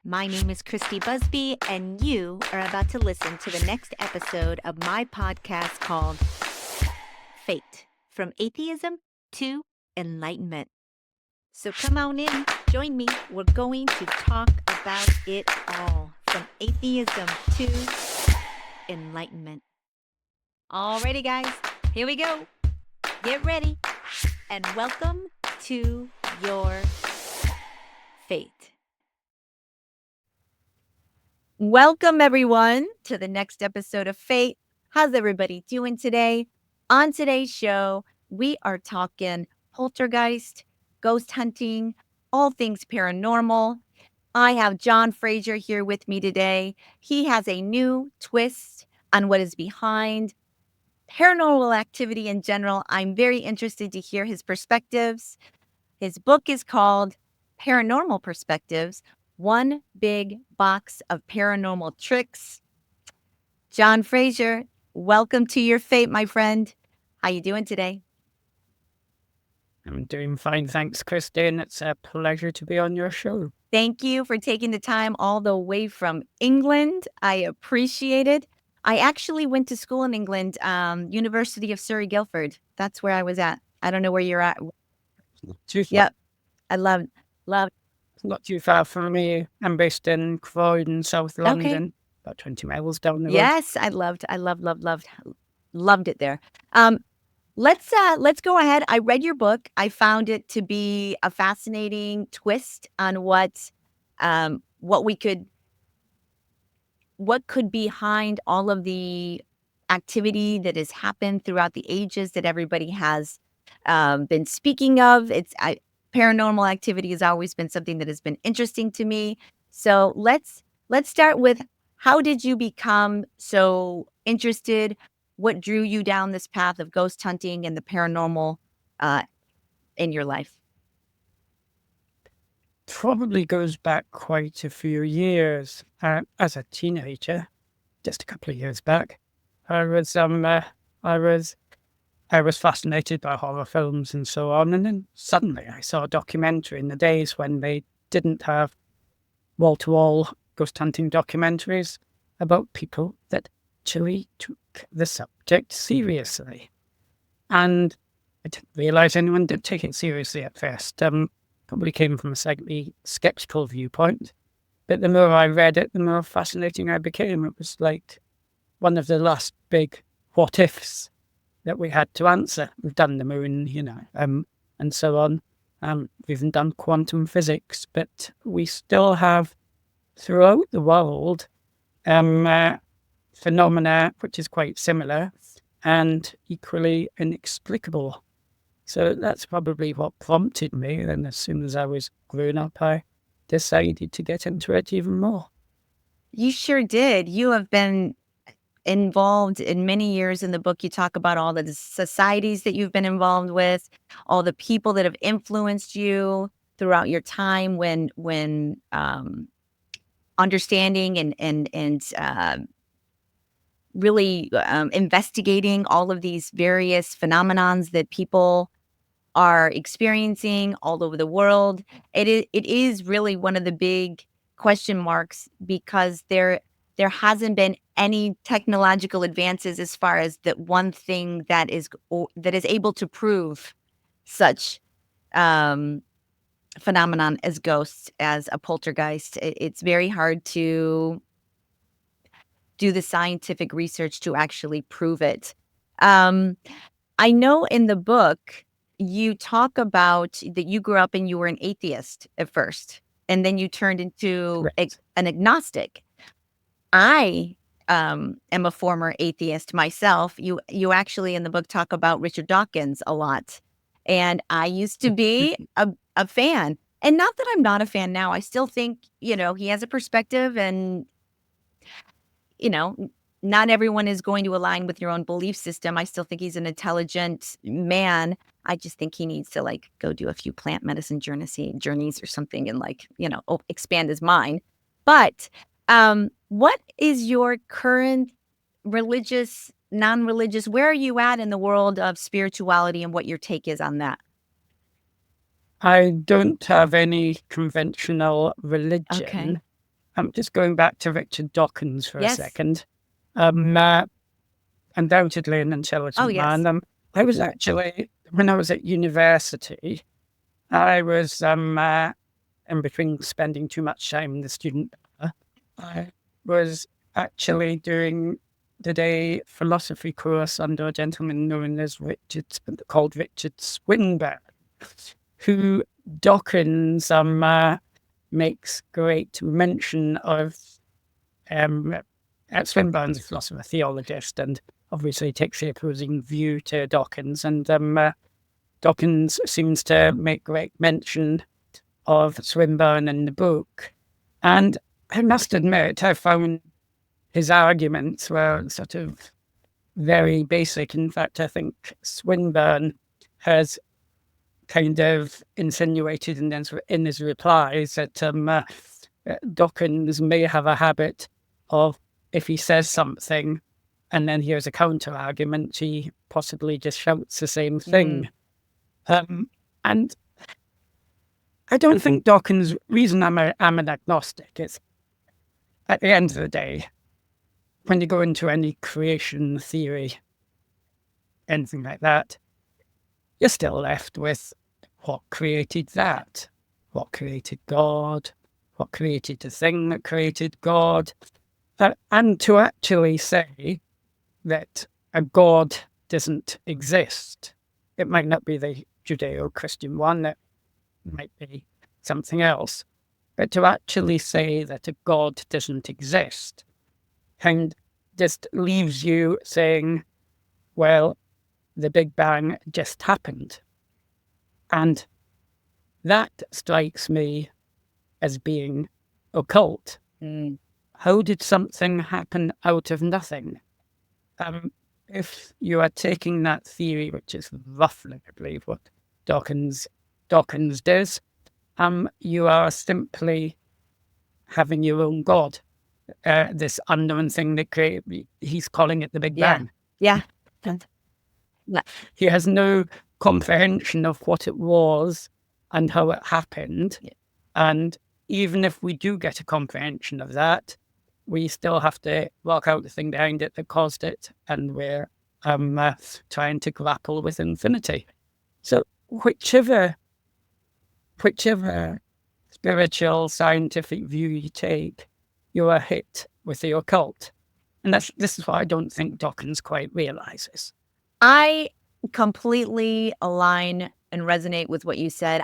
My name is Christy Busby, and you are about to listen to the next episode of my podcast called Fate, From Atheism to Enlightenment. So come on in, join me. We're going to talk about it all, from atheism to enlightenment. Alrighty, guys, here we go. Get ready, and welcome to your fate. Welcome, everyone, to the next episode of Fate. How's everybody doing today? On today's show, we are talking poltergeist, ghost hunting, all things paranormal. I have John Fraser here with me today. He has a new twist on what is behind paranormal activity in general. I'm very interested to hear his perspectives. His book is called Paranormal Perspectives, One Big Box of Paranormal Tricks. John Fraser, welcome to your fate, my friend. How you doing today? I'm doing fine, thanks, Christine. It's a pleasure to be on your show. Thank you for taking the time all the way from England. I appreciate it. I actually went to school in England, University of Surrey, Guildford. That's where I was at. I don't know where you're at. Not too far. Yep. I love. Not too far from me. I'm based in Croydon, South Okay. London, about 20 miles down the road. Yes, I loved it there. Let's go ahead. I read your book. I found it to be a fascinating twist on what could be behind all of the activity that has happened throughout the ages that everybody has been speaking of. Paranormal activity has always been something that has been interesting to me. So let's start with, how did you become so interested? What drew you down this path of ghost hunting and the paranormal in your life? Probably goes back quite a few years. As a teenager, just a couple of years back, I was fascinated by horror films and so on, and then suddenly I saw a documentary in the days when they didn't have wall-to-wall ghost hunting documentaries about people that actually took the subject seriously. And I didn't realise anyone did take it seriously at first. Probably came from a slightly skeptical viewpoint. But the more I read it, the more fascinating I became. It was like one of the last big what-ifs that we had to answer. We've done the moon, and so on. We've even done quantum physics, but we still have, throughout the world, phenomena which is quite similar and equally inexplicable. So that's probably what prompted me. And as soon as I was grown up, I decided to get into it even more. You sure did. You have been involved in many years. In the book, you talk about all the societies that you've been involved with, all the people that have influenced you throughout your time when understanding and really investigating all of these various phenomenons that people are experiencing all over the world. It is really one of the big question marks, because there hasn't been any technological advances as far as that one thing that is able to prove such phenomenon as ghosts, as a poltergeist. It's very hard to do the scientific research to actually prove it. I know in the book you talk about that you grew up and you were an atheist at first, and then you turned into an agnostic. I am a former atheist myself. You actually in the book talk about Richard Dawkins a lot, and I used to be a fan. And not that I'm not a fan now. I still think, he has a perspective, and not everyone is going to align with your own belief system. I still think he's an intelligent man. I just think he needs to go do a few plant medicine journeys or something, and expand his mind. But what is your current religious, non-religious, where are you at in the world of spirituality, and what your take is on that? I don't have any conventional religion. Okay. I'm just going back to Richard Dawkins for a Yes. second. Undoubtedly an Oh, intelligent yes. man. I was actually, when I was at university, I was in between spending too much time in the student, I was actually doing the day philosophy course under a gentleman known as called Richard Swinburne, who Dawkins makes great mention of. Um, Swinburne's a philosopher, theologist, and obviously takes the opposing view to Dawkins. And Dawkins seems to make great mention of Swinburne in the book. And I must admit, I found his arguments were sort of very basic. In fact, I think Swinburne has kind of insinuated in his replies that Dawkins may have a habit of, if he says something and then hears a counter argument, he possibly just shouts the same thing. And I don't think Dawkins' reason I'm an agnostic is, at the end of the day, when you go into any creation theory, anything like that, you're still left with what created that? What created God? What created the thing that created God? And to actually say that a God doesn't exist, it might not be the Judeo Christian one, it might be something else. But to actually say that a God doesn't exist and just leaves you saying, well, the Big Bang just happened. And that strikes me as being occult. How did something happen out of nothing? If you are taking that theory, which is roughly, I believe, what Dawkins does, you are simply having your own God, this unknown thing that created. He's calling it the Big Yeah. Bang. Yeah. He has no comprehension of what it was and how it happened. Yeah. And even if we do get a comprehension of that, we still have to work out the thing behind it that caused it, and we're trying to grapple with infinity. So whichever spiritual, scientific view you take, you are hit with the occult. And this is what I don't think Dawkins quite realizes. I completely align and resonate with what you said.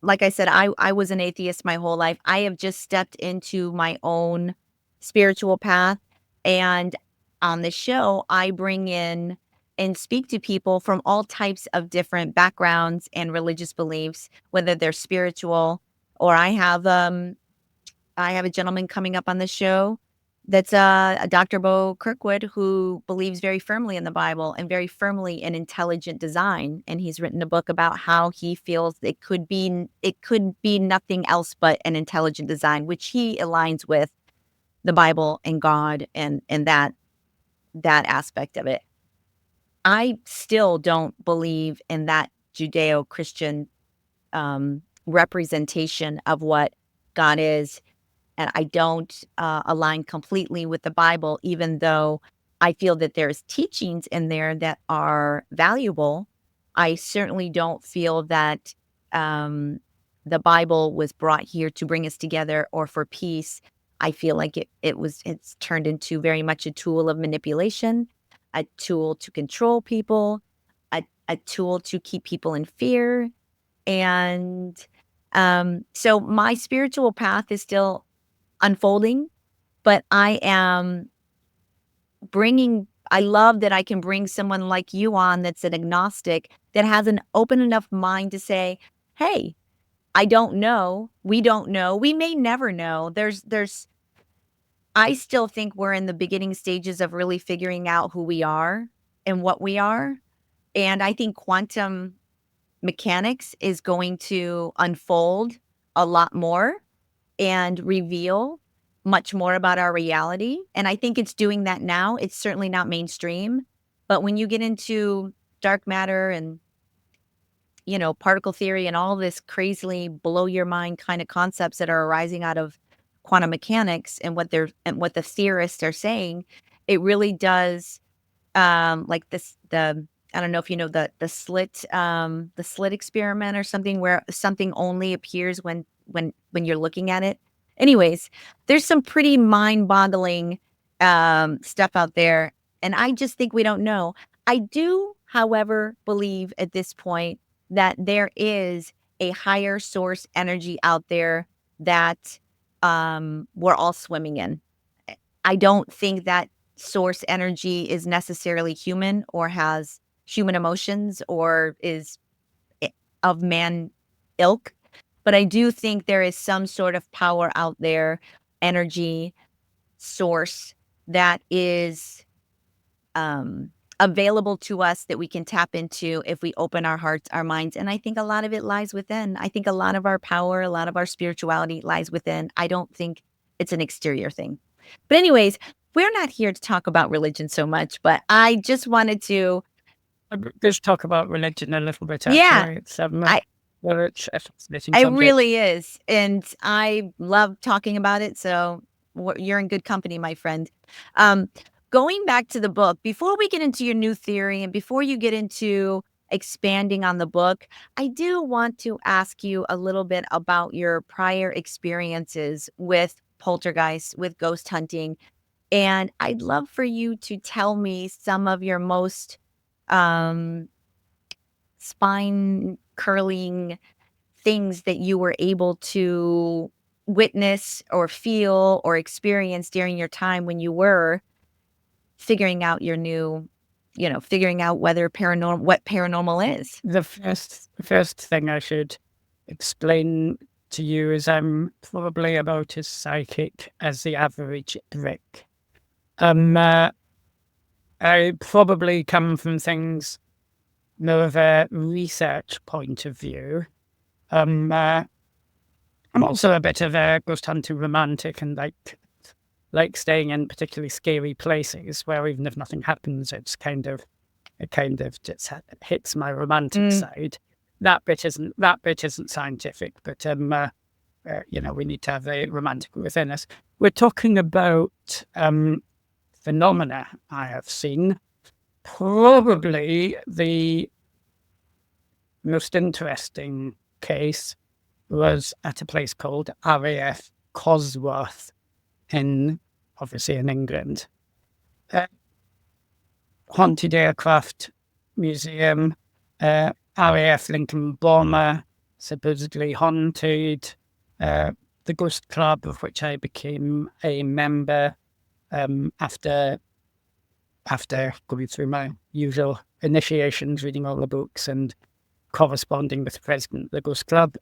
Like I said, I was an atheist my whole life. I have just stepped into my own spiritual path. And on the show, I bring in and speak to people from all types of different backgrounds and religious beliefs, whether they're spiritual or I have a gentleman coming up on the show that's a Dr. Bo Kirkwood who believes very firmly in the Bible and very firmly in intelligent design. And he's written a book about how he feels it could be nothing else but an intelligent design, which he aligns with the Bible and God and that aspect of it. I still don't believe in that Judeo-Christian representation of what God is, and I don't align completely with the Bible, even though I feel that there's teachings in there that are valuable. I certainly don't feel that the Bible was brought here to bring us together or for peace. I feel like it's turned into very much a tool of manipulation, a tool to control people, a tool to keep people in fear. And so my spiritual path is still unfolding, but I love that I can bring someone like you on that's an agnostic that has an open enough mind to say, "Hey, I don't know. We don't know. We may never know." I still think we're in the beginning stages of really figuring out who we are and what we are. And I think quantum mechanics is going to unfold a lot more and reveal much more about our reality. And I think it's doing that now. It's certainly not mainstream. But when you get into dark matter and, particle theory and all this crazily blow your mind kind of concepts that are arising out of quantum mechanics and what the theorists are saying, it really does, like this the I don't know if you know the slit experiment or something where something only appears when you're looking at it. Anyways, there's some pretty mind-boggling stuff out there, and I just think we don't know. I do, however, believe at this point that there is a higher source energy out there that we're all swimming in. I don't think that source energy is necessarily human or has human emotions or is of man ilk, but I do think there is some sort of power out there, energy source that is um, available to us that we can tap into if we open our hearts, our minds. And I think a lot of it lies within. I think a lot of our power, a lot of our spirituality lies within. I don't think it's an exterior thing. But, anyways, we're not here to talk about religion so much, but I just wanted to, Let's talk about religion a little bit, yeah, actually. It's I, well, it's a fascinating it subject. really is. And I love talking about it. So you're in good company, my friend. Um, Going back to the book, before we get into your new theory and before you get into expanding on the book, I do want to ask you a little bit about your prior experiences with poltergeists, with ghost hunting. And I'd love for you to tell me some of your most um, spine curling things that you were able to witness or feel or experience during your time when you were figuring out your new, figuring out what paranormal is. The first thing I should explain to you is I'm probably about as psychic as the average brick. Um, uh, I probably come from things more of a research point of view. Um, uh, I'm also a bit of a ghost hunting romantic and like staying in particularly scary places where even if nothing happens, it kind of just hits my romantic Mm, side. That bit isn't scientific, but we need to have the romantic within us. We're talking about phenomena I have seen. Probably the most interesting case was at a place called RAF Cosworth in obviously in England. Uh, Haunted aircraft museum, RAF Lincoln bomber, supposedly haunted. Uh, the Ghost Club, of which I became a member after going through my usual initiations, reading all the books and corresponding with the president of the Ghost Club.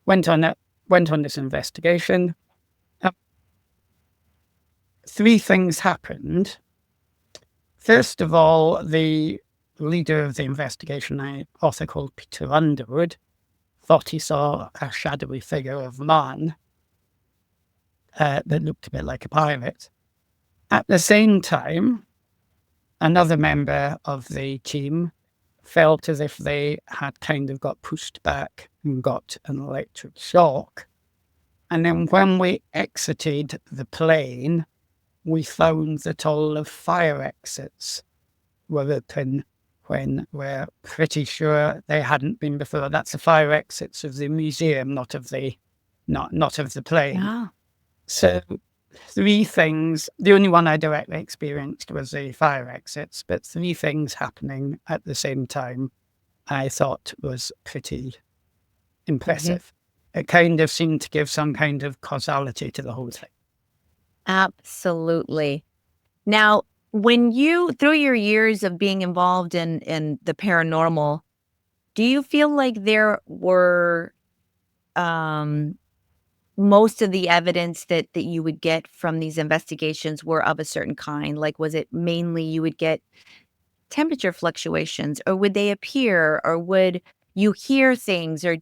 Went on it. Went on this investigation. Uh, Three things happened. First of all, the leader of the investigation, an author called Peter Underwood, thought he saw a shadowy figure of man that looked a bit like a pirate. At the same time, another member of the team felt as if they had kind of got pushed back and got an electric shock. And then when we exited the plane, we found that all the fire exits were open when we're pretty sure they hadn't been before. That's the fire exits of the museum, not of the plane. yeah. So three things. The only one I directly experienced was the fire exits, but three things happening at the same time I thought was pretty Mhm. impressive. It kind of seemed to give some kind of causality to the whole thing. Absolutely. Now, when you through your years of being involved in the paranormal, do you feel like there were um most of the evidence that you would get from these investigations were of a certain kind? Like, was it mainly you would get temperature fluctuations, or would they appear, or would you hear things, or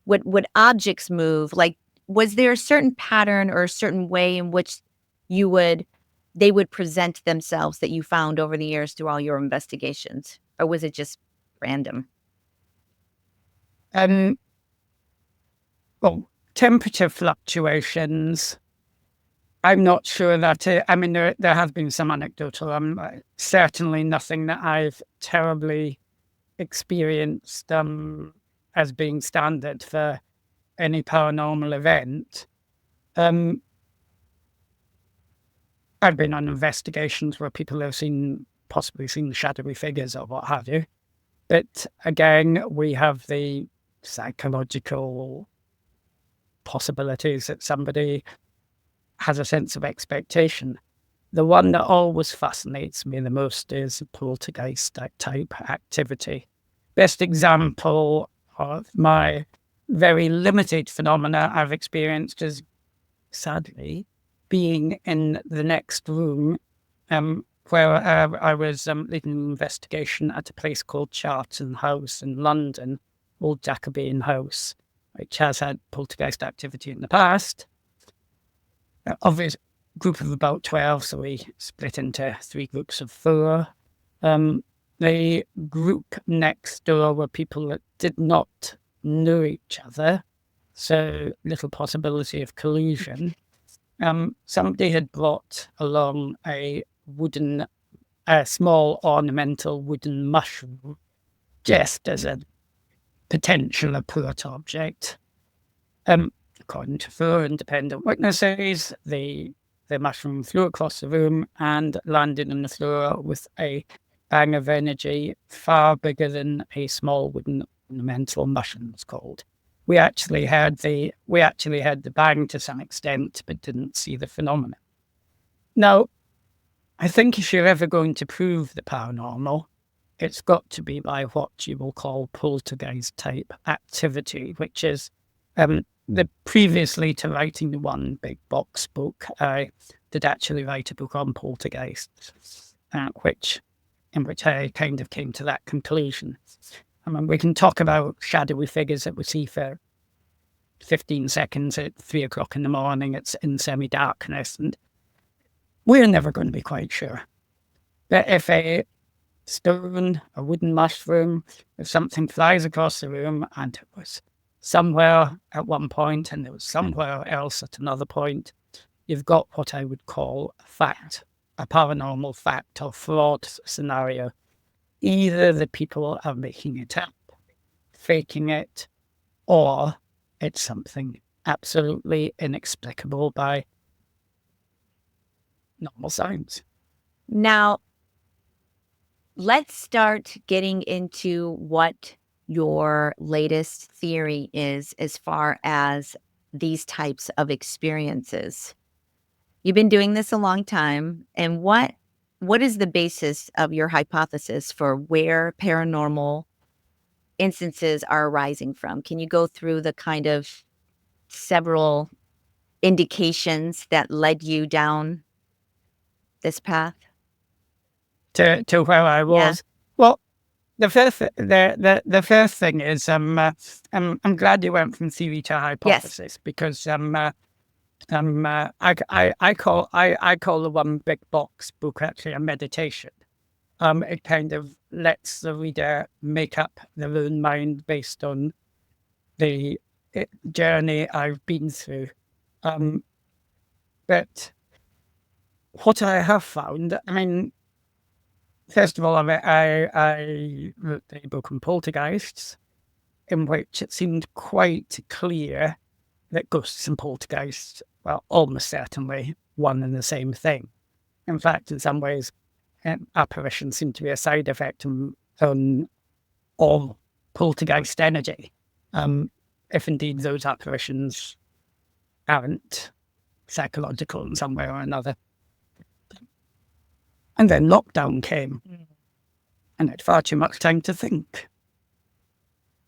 would objects move? Like, was there a certain pattern or a certain way in which you would they would present themselves that you found over the years through all your investigations? Or was it just random? Um, well, temperature fluctuations, I'm not sure that I mean, there has been some anecdotal, certainly nothing that I've terribly experienced as being standard for any paranormal event. Um, I've been on investigations where people have possibly seen shadowy figures or what have you. But again, we have the psychological possibilities that somebody has a sense of expectation. The one that always fascinates me the most is poltergeist type activity. Best example of my very limited phenomena I've experienced is, sadly, being in the next room where I was leading an investigation at a place called Charlton House in London, old Jacobean house, which has had poltergeist activity in the past. Obvious group of about 12, so we split into 3 groups of 4. The group next door were people that did not know each other, so little possibility of collusion. Somebody had brought along a small ornamental wooden mushroom, just as a potential appurate object. According to 4 independent witnesses, the mushroom flew across the room and landed on the floor with a bang of energy far bigger than a small wooden ornamental mushroom was called. We actually heard the bang to some extent, but didn't see the phenomenon. Now, I think if you're ever going to prove the paranormal, it's got to be by what you will call poltergeist type activity, which is previously to writing the one Big Box book, I did actually write a book on poltergeists, in which I kind of came to that conclusion. I mean, we can talk about shadowy figures that we see for 15 seconds at 3 o'clock in the morning. It's in semi-darkness, and we're never going to be quite sure. But if a stone, a wooden mushroom, if something flies across the room and it was somewhere at one point and it was somewhere else at another point, you've got what I would call a fact, a paranormal fact or fraud scenario. Either the people are making it up, faking it, or it's something absolutely inexplicable by normal science. Now, let's start getting into what your latest theory is as far as these types of experiences. You've been doing this a long time, and what is the basis of your hypothesis for where paranormal instances are arising from? Can you go through the kind of several indications that led you down this path? To where I Yeah. was. Well, the first thing is I'm glad you went from theory to Yes. hypothesis because I call the one Big Box book actually a meditation. It kind of lets the reader make up their own mind based on the journey I've been through. But what I have found, I mean, first of all, I wrote a book on poltergeists, in which it seemed quite clear that ghosts and poltergeists were almost certainly one and the same thing. In fact, in some ways, apparitions seem to be a side effect on all poltergeist energy, if indeed those apparitions aren't psychological in some way or another. And then lockdown came, and I had far too much time to think.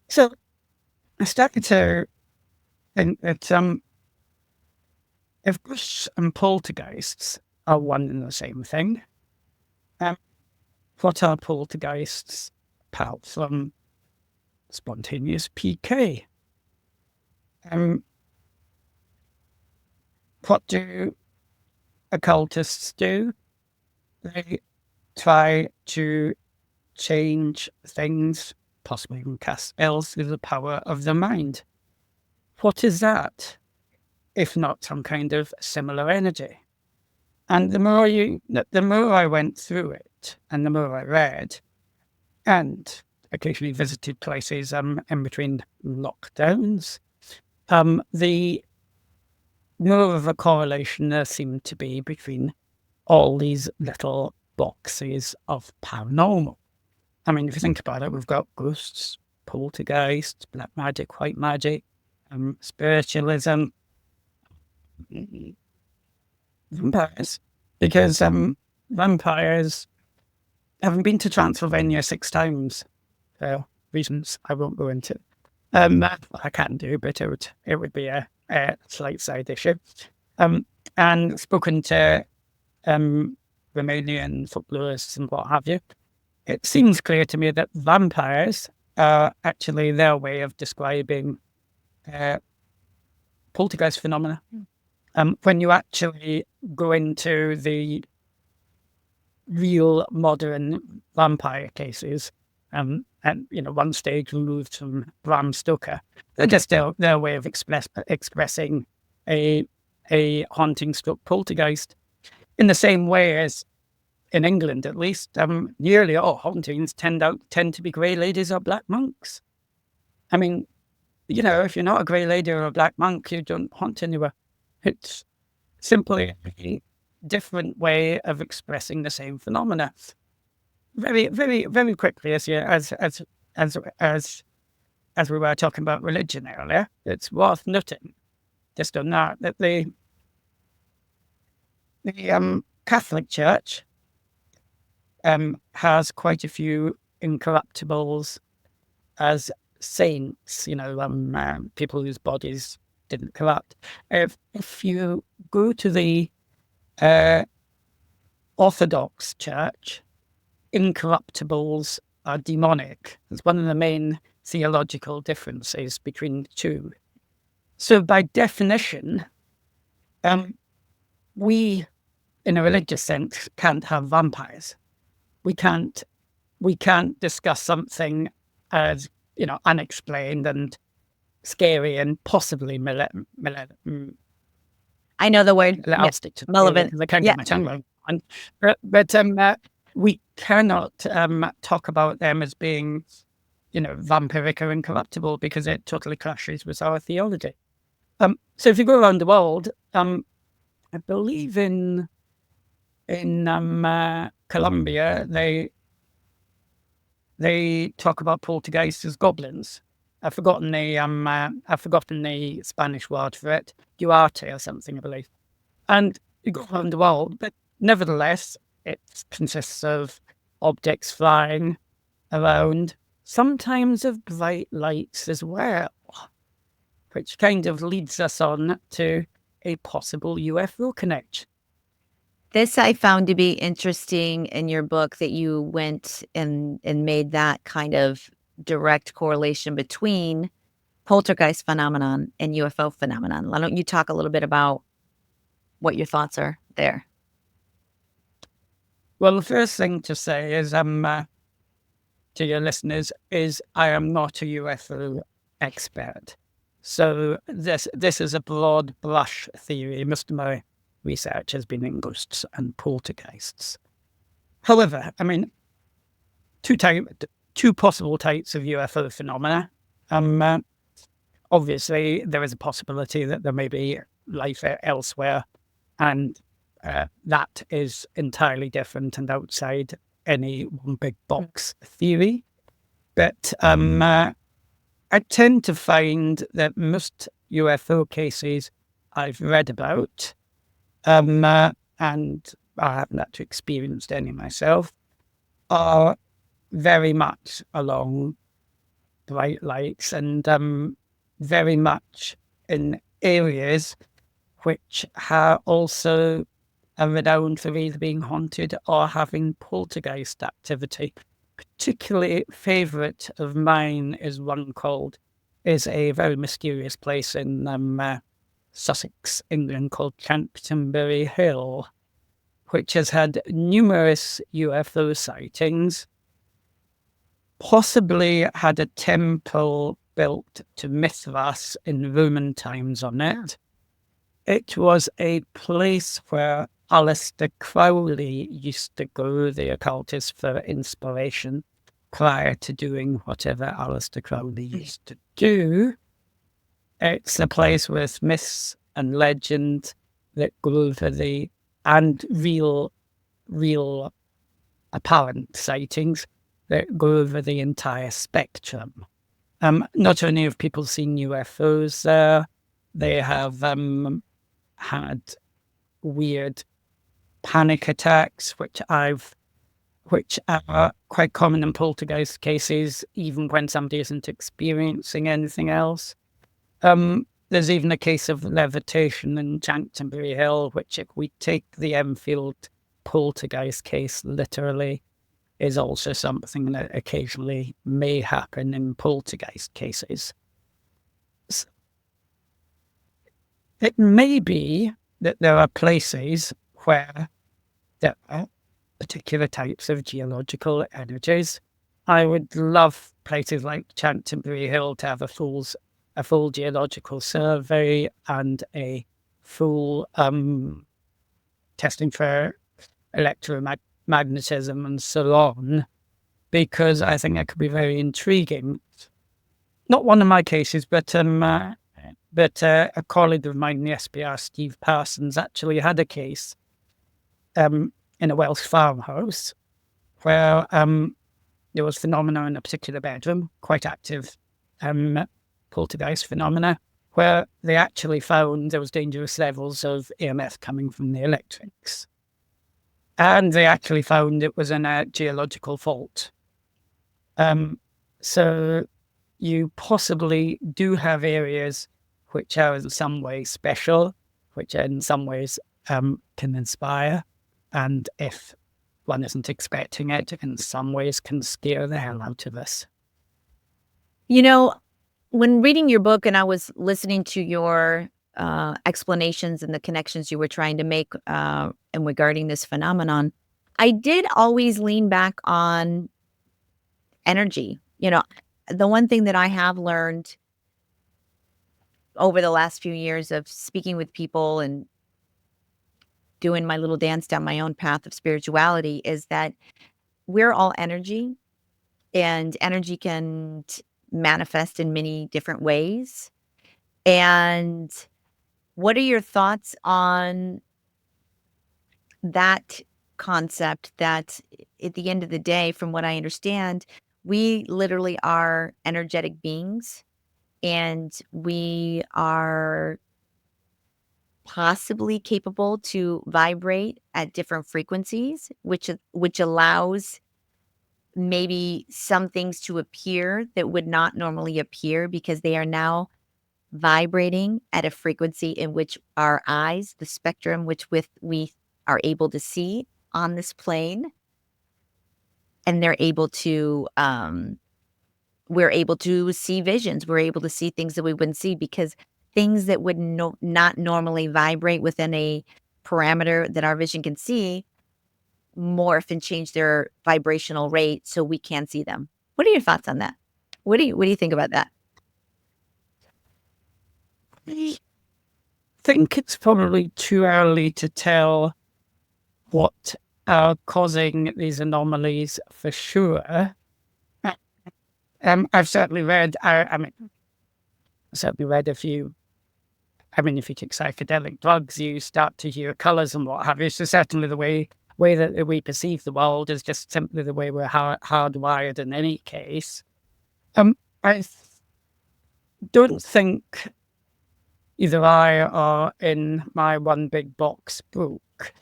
So I started to think that if ghosts and poltergeists are one and the same thing, what are poltergeists apart from spontaneous PK? What do occultists do? They try to change things, possibly even cast spells through the power of the mind. What is that? if not some kind of similar energy. And the more I went through it, and the more I read, and occasionally visited places in between lockdowns, the more of a correlation there seemed to be between all these little boxes of paranormal. I mean, if you think about it, we've got ghosts, poltergeists, black magic, white magic, spiritualism, vampires. Because vampires, having been to Transylvania 6 times, for reasons I won't go into, I can do, but it would be a slight side issue. And spoken to Romanian folklorists and what have you, it seems clear to me that vampires are actually their way of describing poltergeist phenomena. When you actually go into the real modern vampire cases, and one stage removed from Bram Stoker, they're just their way of expressing a haunting stroke poltergeist. In the same way as in England, at least, nearly all hauntings tend to be grey ladies or black monks. I mean, if you're not a grey lady or a black monk, you don't haunt anywhere. It's simply a different way of expressing the same phenomena. Very, very, very quickly, as we were talking about religion earlier, it's worth noting just on that the Catholic Church has quite a few incorruptibles as saints, people whose bodies didn't corrupt. If you go to the Orthodox Church, incorruptibles are demonic. It's one of the main theological differences between the two. So by definition, we, in a religious sense, can't have vampires. We can't discuss something as unexplained and scary and possibly I know the word. I'll stick to relevant. I can't get my tongue around. But we cannot talk about them as being, vampiric or incorruptible because it totally clashes with our theology. So if you go around the world, I believe in Colombia, they talk about poltergeists as goblins. I've forgotten the Spanish word for it, duarte or something, I believe. And you go around the world, but nevertheless, it consists of objects flying around, sometimes of bright lights as well, which kind of leads us on to a possible UFO connection. This I found to be interesting in your book, that you went and made that kind of direct correlation between poltergeist phenomenon and UFO phenomenon. Why don't you talk a little bit about what your thoughts are there? Well, the first thing to say is, to your listeners, is I am not a UFO expert. So this is a broad brush theory. Most of my research has been in ghosts and poltergeists. However, I mean, two possible types of UFO phenomena. Obviously, there is a possibility that there may be life elsewhere, and that is entirely different and outside any one big box theory. But I tend to find that most UFO cases I've read about, and I haven't actually experienced any myself, are very much along bright lights and very much in areas which are also renowned for either being haunted or having poltergeist activity. Particularly favourite of mine is a very mysterious place in Sussex, England, called Chanctonbury Hill, which has had numerous UFO sightings, possibly had a temple built to Mithras in Roman times on it, It was a place where Aleister Crowley used to go, the occultist, for inspiration prior to doing whatever Aleister Crowley used to do. It's a place with myths and legend that go over and real apparent sightings that go over the entire spectrum. Not only have people seen UFOs there, they have had weird panic attacks, which are quite common in poltergeist cases, even when somebody isn't experiencing anything else. There's even a case of levitation in Chanctonbury Hill, which, if we take the Enfield poltergeist case literally, is also something that occasionally may happen in poltergeist cases. So it may be that there are places where there are particular types of geological energies. I would love places like Chanctonbury Hill to have a full geological survey and a full testing for electromagnetism and so on, because I think that could be very intriguing. Not one of my cases, but a colleague of mine in the SBR, Steve Parsons, actually had a case in a Welsh farmhouse where there was phenomena in a particular bedroom, quite active poltergeist phenomena, where they actually found there was dangerous levels of EMF coming from the electrics. And they actually found it was in a geological fault. So you possibly do have areas which are in some way special, which in some ways can inspire. And if one isn't expecting it, in some ways can scare the hell out of us. You know, when reading your book and I was listening to your explanations and the connections you were trying to make and regarding this phenomenon, I did always lean back on energy. The one thing that I have learned over the last few years of speaking with people and doing my little dance down my own path of spirituality is that we're all energy, and energy can manifest in many different ways. And what are your thoughts on that concept that at the end of the day, from what I understand, we literally are energetic beings and we are possibly capable to vibrate at different frequencies, which allows maybe some things to appear that would not normally appear because they are now vibrating at a frequency in which our eyes, the spectrum which with we are able to see on this plane, and we're able to see visions. We're able to see things that we wouldn't see because things that would not normally vibrate within a parameter that our vision can see morph and change their vibrational rate so we can see them. What are your thoughts on that? What do you think about that? I think it's probably too early to tell what are causing these anomalies for sure. I've certainly read. I certainly read a few. I mean, if you take psychedelic drugs, you start to hear colours and what have you. So certainly the way that we perceive the world is just simply the way we're hardwired in any case. I don't think either I or in my One Big Box book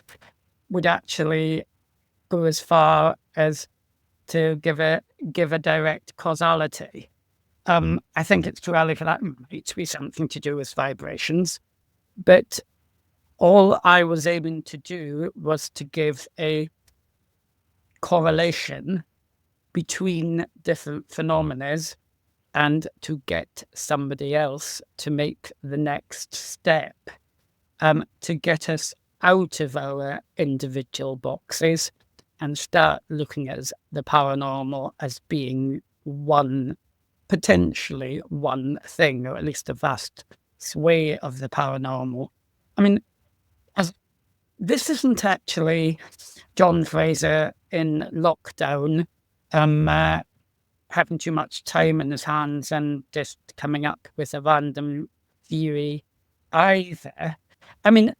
would actually go as far as to give a direct causality. I think it's too early for that. It might be something to do with vibrations, but all I was aiming to do was to give a correlation between different phenomena and to get somebody else to make the next step, to get us out of our individual boxes and start looking at the paranormal as being potentially one thing, or at least a vast sway of the paranormal I mean, as this isn't actually John Fraser in lockdown, having too much time in his hands and just coming up with a random theory either. I mean,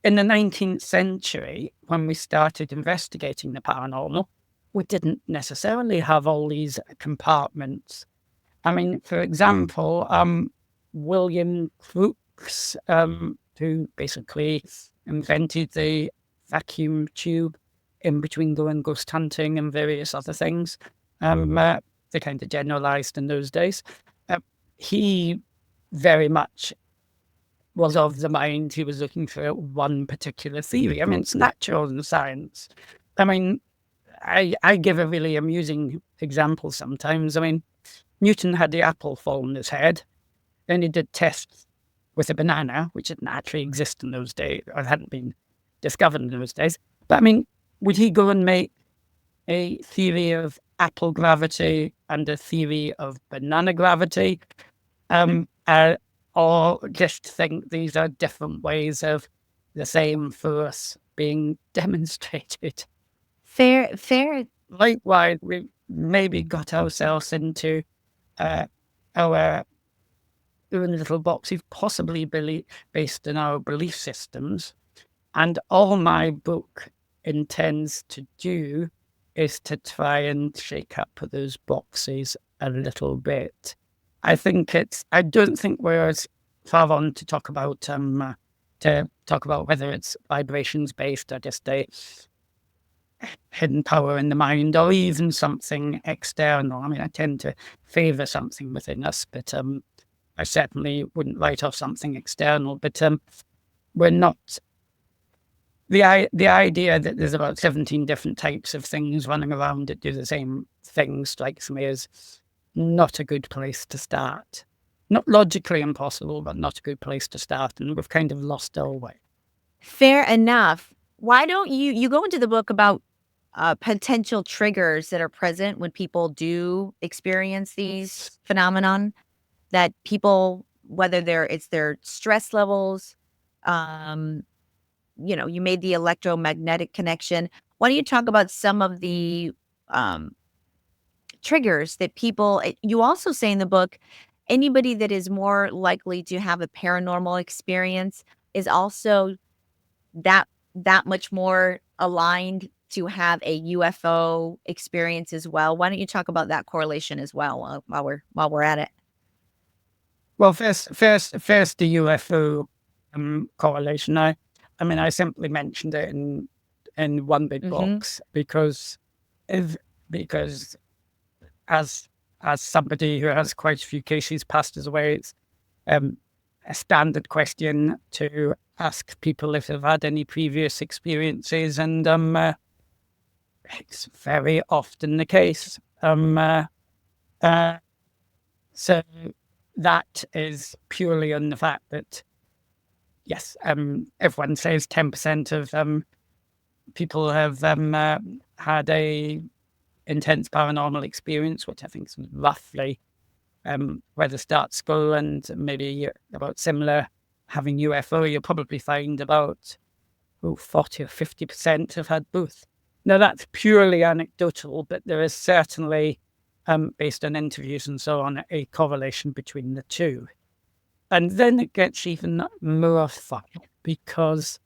in the 19th century, when we started investigating the paranormal, we didn't necessarily have all these compartments. I mean, for example, William Crookes, who basically invented the vacuum tube in between going ghost hunting and various other things, they kind of generalized in those days. He very much was of the mind he was looking for one particular theory. I mean, it's natural in science. I mean, I give a really amusing example sometimes. I mean, Newton had the apple fall on his head. Then he did tests with a banana, which didn't actually exist in those days, or hadn't been discovered in those days. But I mean, would he go and make a theory of apple gravity and a theory of banana gravity? Uh, or just think these are different ways of the same force being demonstrated? Fair. Likewise, we maybe got ourselves into our own little boxes, possibly based on our belief systems. And all my book intends to do is to try and shake up those boxes a little bit. I don't think we're as far on to talk about whether it's vibrations based or just a hidden power in the mind or even something external. I mean, I tend to favor something within us, but I certainly wouldn't write off something external. But we're not the idea that there's about 17 different types of things running around that do the same thing strikes me as not a good place to start. Not logically impossible, but not a good place to start. And we've kind of lost our way. Fair enough. Why don't you go into the book about potential triggers that are present when people do experience these phenomenon that people, whether it's their stress levels, you made the electromagnetic connection. Why don't you talk about some of the um, triggers that people, you also say in the book, anybody that is more likely to have a paranormal experience is also that that much more aligned to have a UFO experience as well. Why don't you talk about that correlation as well while we're at it? Well, first, the UFO correlation. I mean, I simply mentioned it in one big Mhm. box if because as somebody who has quite a few cases passed us away, it's um, a standard question to ask people if they've had any previous experiences, and it's very often the case. Uh, so that is purely on the fact that yes, everyone says 10% of people have had a intense paranormal experience, which I think is roughly where the stats go, and maybe about similar having UFO. You'll probably find about 40 or 50% have had both. Now that's purely anecdotal, but there is certainly, based on interviews and so on, a correlation between the two. And then it gets even more fun because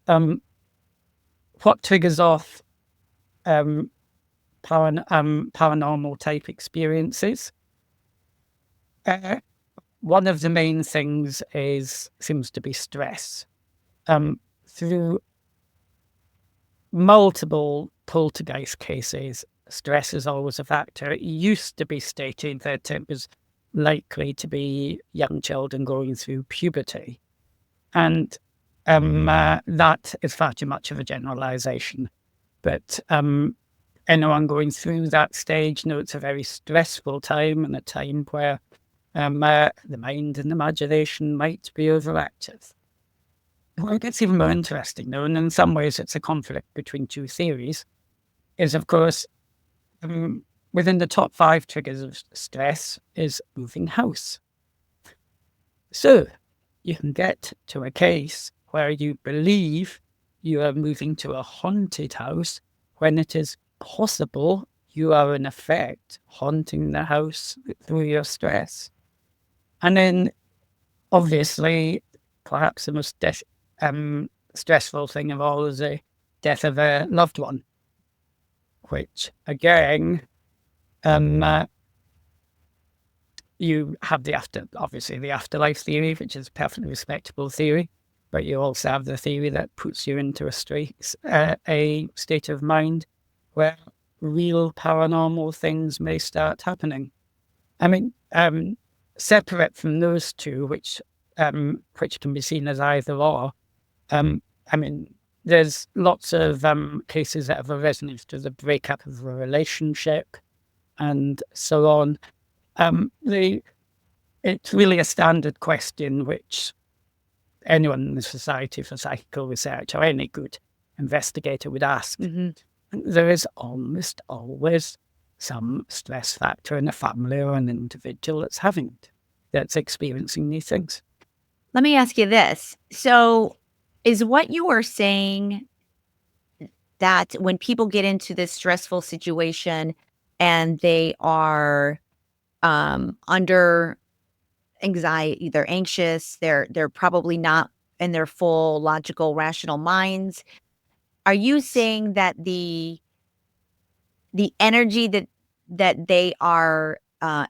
what triggers off paranormal type experiences? Uh, One of the main things seems to be stress. Through multiple poltergeist cases, stress is always a factor. It used to be stated that it was likely to be young children going through puberty. And that is far too much of a generalization. But anyone going through that stage knows it's a very stressful time and a time where the mind and imagination might be overactive. Well, it gets even more interesting, though, and in some ways it's a conflict between two theories, is of course, within the top 5 triggers of stress is moving house. So you can get to a case where you believe you are moving to a haunted house when it is possible you are in effect haunting the house through your stress. And then obviously, perhaps the most stressful thing of all is the death of a loved one, which again, um, you have obviously the afterlife theory, which is a perfectly respectable theory, but you also have the theory that puts you into a state of mind where real paranormal things may start happening. I mean, separate from those two, which can be seen as either or. I mean, there's lots of cases that have arisen after the breakup of a relationship and so on. It's really a standard question which anyone in the Society for Psychical Research or any good investigator would ask. There is almost always some stress factor in a family or an individual that's experiencing these things. Let me ask you this. So, is what you are saying that when people get into this stressful situation and they are under anxiety, they're anxious, they're probably not in their full logical rational minds. Are you saying that the energy that they are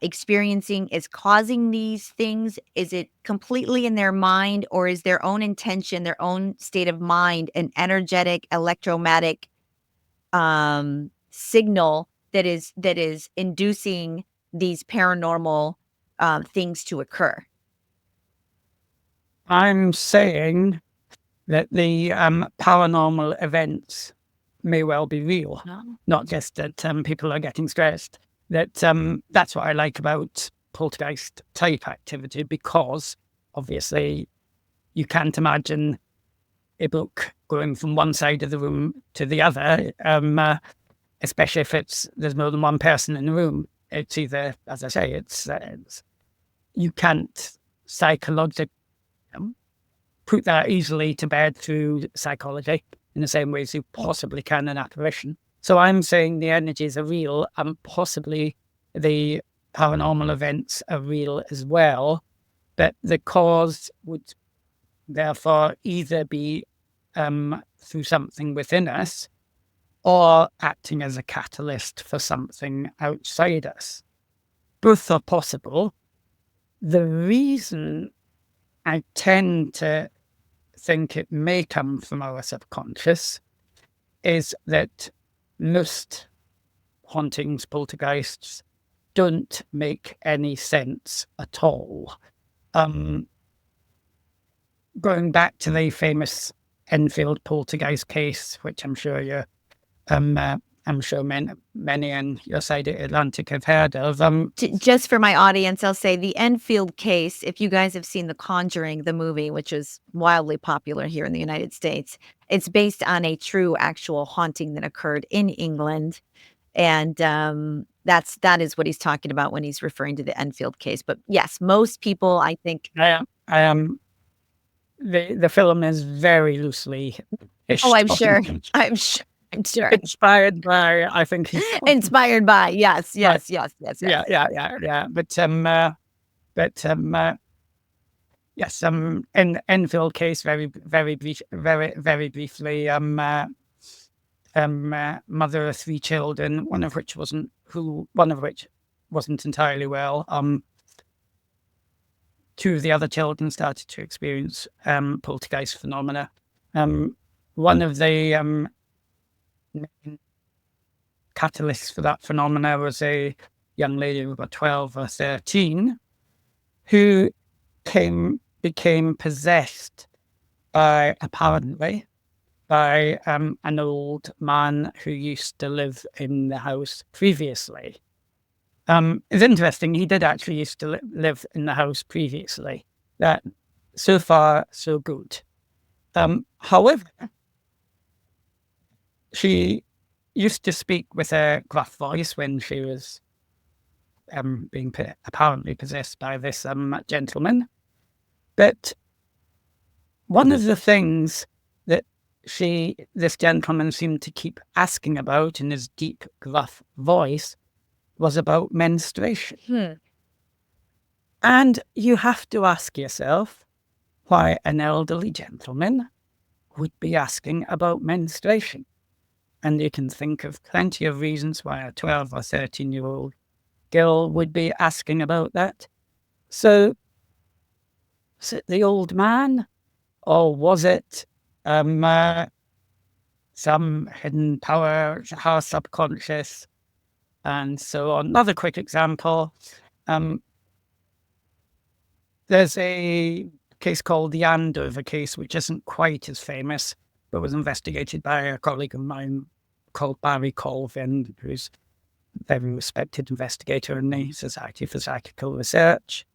experiencing is causing these things? Is it completely in their mind, or is their own intention, their own state of mind, an energetic electromagnetic signal that is inducing these paranormal things to occur? I'm saying that the paranormal events may well be real, not just that people are getting stressed. That's what I like about poltergeist type activity, because obviously you can't imagine a book going from one side of the room to the other, especially if there's more than one person in the room. It's either, as I say, you can't psychologically put that easily to bed through psychology in the same way as you possibly can an apparition. So I'm saying the energies are real, and possibly the paranormal events are real as well, but the cause would therefore either be through something within us or acting as a catalyst for something outside us. Both are possible. The reason I tend to think it may come from our subconscious is that most hauntings, poltergeists, don't make any sense at all. Going back to the famous Enfield poltergeist case, which I'm sure many on your side of the Atlantic have heard of. Just for my audience, I'll say the Enfield case, if you guys have seen The Conjuring, the movie, which is wildly popular here in the United States, it's based on a true actual haunting that occurred in England. And that is what he's talking about when he's referring to the Enfield case. But yes, most people, I think. I am. The film is very loosely. Oh, I'm sure. I'm sure. I'm sure. Inspired by, I think. Inspired by, yes. Yeah. Yes. In Enfield case, very briefly. Mother of three children, one of which wasn't entirely well. Two of the other children started to experience poltergeist phenomena. One of the main catalysts for that phenomena was a young lady of about 12 or 13 who became possessed apparently by an old man who used to live in the house previously. It's interesting, he did actually used to live in the house previously. That so far, so good. However, she used to speak with a gruff voice when she was being apparently possessed by this gentleman. But one of the things that this gentleman seemed to keep asking about in his deep, gruff voice was about menstruation. And you have to ask yourself why an elderly gentleman would be asking about menstruation. And you can think of plenty of reasons why a 12 or 13-year-old girl would be asking about that. So, was it the old man, or was it some hidden power, our subconscious, and so on? Another quick example. There's a case called the Andover case, which isn't quite as famous, but was investigated by a colleague of mine called Barry Colvin, who's a very respected investigator in the Society for Psychical Research.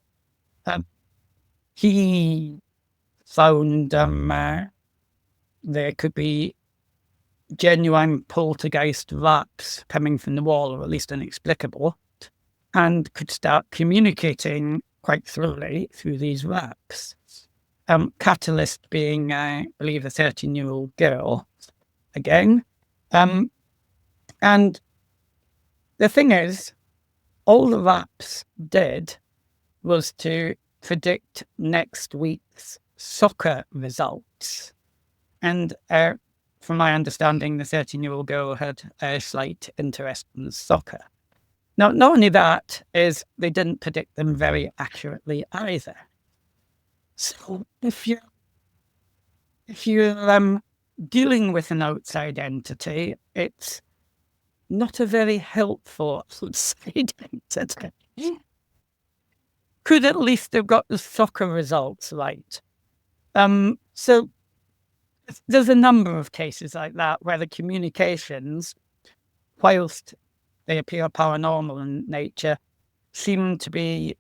He found there could be genuine poltergeist raps coming from the wall, or at least inexplicable, and could start communicating quite thoroughly through these raps. Catalyst being, I believe, a 13-year-old girl again. And the thing is, all the raps did was to predict next week's soccer results. And from my understanding, the 13-year-old girl had a slight interest in soccer. Now, not only that, is they didn't predict them very accurately either. So if you're dealing with an outside entity, it's not a very helpful outside entity. Could at least have got the soccer results right. So there's a number of cases like that where the communications, whilst they appear paranormal in nature, seem to be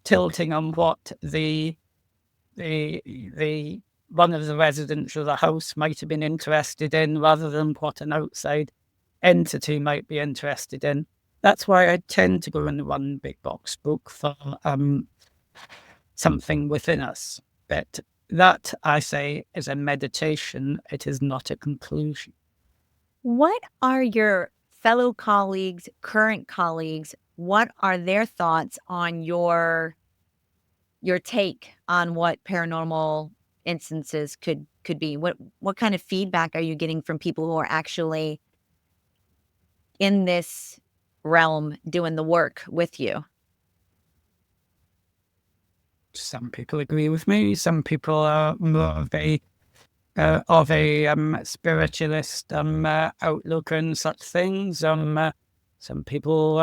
tilting on what the one of the residents of the house might have been interested in, rather than what an outside entity might be interested in. That's why I tend to go in the one big box book for something within us. But that, I say, is a meditation. It is not a conclusion. What are your fellow colleagues, current colleagues, what are their thoughts on your take on what paranormal instances could be? What kind of feedback are you getting from people who are actually in this realm doing the work with you? Some people agree with me. Some people are more of a spiritualist outlook on such things. Some people,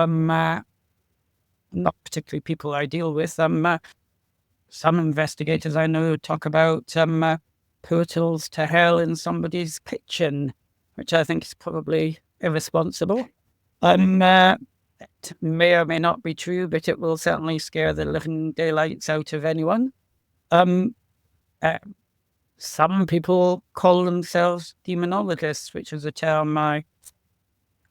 not particularly people I deal with. Some investigators I know talk about portals to hell in somebody's kitchen, which I think is probably irresponsible. It may or may not be true, but it will certainly scare the living daylights out of anyone. Some people call themselves demonologists, which is a term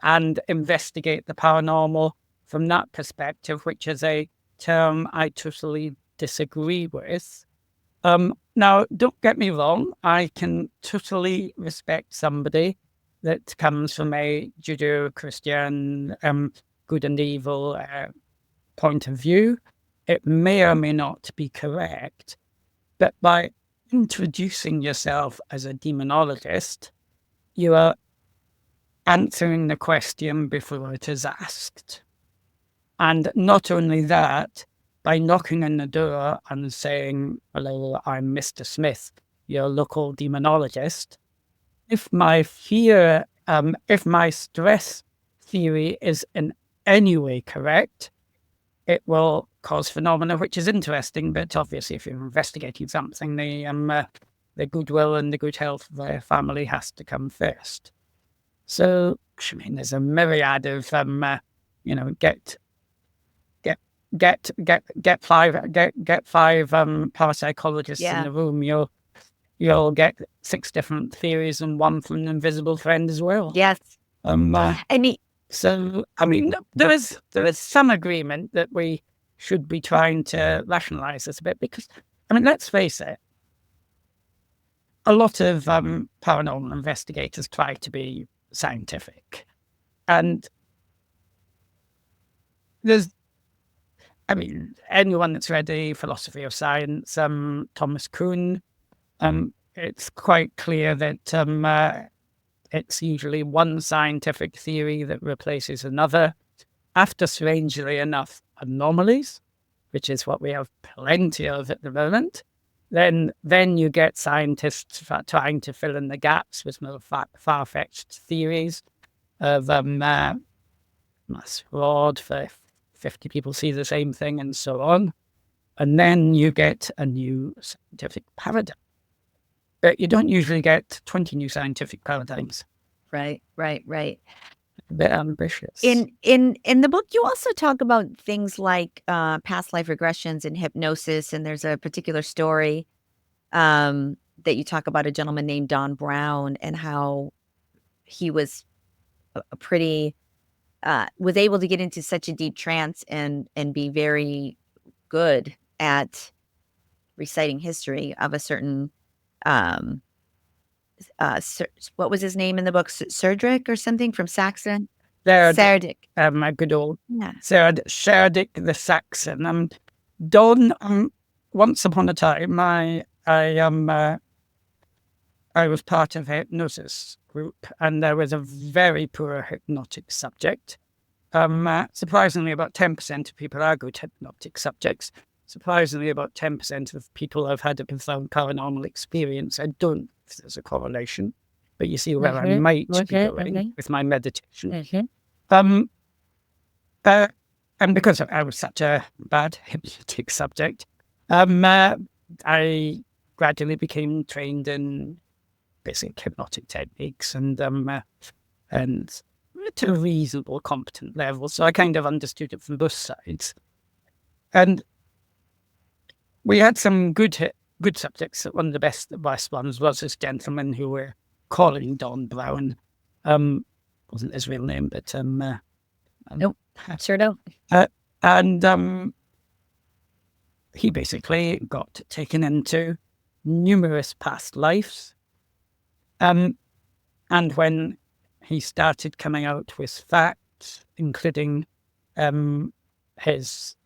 and investigate the paranormal from that perspective, which is a term I totally disagree with. Now, don't get me wrong, I can totally respect somebody that comes from a Judeo-Christian good and evil point of view. It may or may not be correct, but by introducing yourself as a demonologist, you are answering the question before it is asked. And not only that, by knocking on the door and saying, "Hello, I'm Mr. Smith, your local demonologist," if my fear, if my stress theory is in any way correct, it will cause phenomena, which is interesting. But obviously, if you're investigating something, the goodwill and the good health of their family has to come first. So, I mean, there's a myriad of, get five parapsychologists in the room. You'll get 6 different theories and one from an invisible friend as well. Yes. So, I mean, there is some agreement that we should be trying to rationalize this a bit, because, I mean, let's face it, a lot of paranormal investigators try to be scientific. And there's, I mean, anyone that's read the philosophy of science, Thomas Kuhn, it's quite clear that it's usually one scientific theory that replaces another. After, strangely enough, anomalies, which is what we have plenty of at the moment, then you get scientists trying to fill in the gaps with more far-fetched theories of mass fraud for 50 people see the same thing and so on. And then you get a new scientific paradigm. But you don't usually get 20 new scientific paradigms. Right. A bit ambitious. In the book, you also talk about things like past life regressions and hypnosis, and there's a particular story that you talk about a gentleman named Don Brown and how he was a pretty was able to get into such a deep trance and be very good at reciting history of a certain um what was his name in the book? Cerdric or something from Saxon? Serdic. My good old Yeah. Serdic the Saxon. Don, once upon a time, I was part of a hypnosis group, and there was a very poor hypnotic subject. Surprisingly, about 10% of people are good hypnotic subjects. Surprisingly, about 10% of people have had a profound paranormal experience. I don't know if there's a correlation, but you see where I might be going with my meditation. And because I was such a bad hypnotic subject, I gradually became trained in basic hypnotic techniques and to a reasonable, competent level. So I kind of understood it from both sides. And we had some good subjects. One of the best ones was this gentleman who we're calling Don Brown. Wasn't his real name, but nope, sure don't. And he basically got taken into numerous past lives. And when he started coming out with facts, including his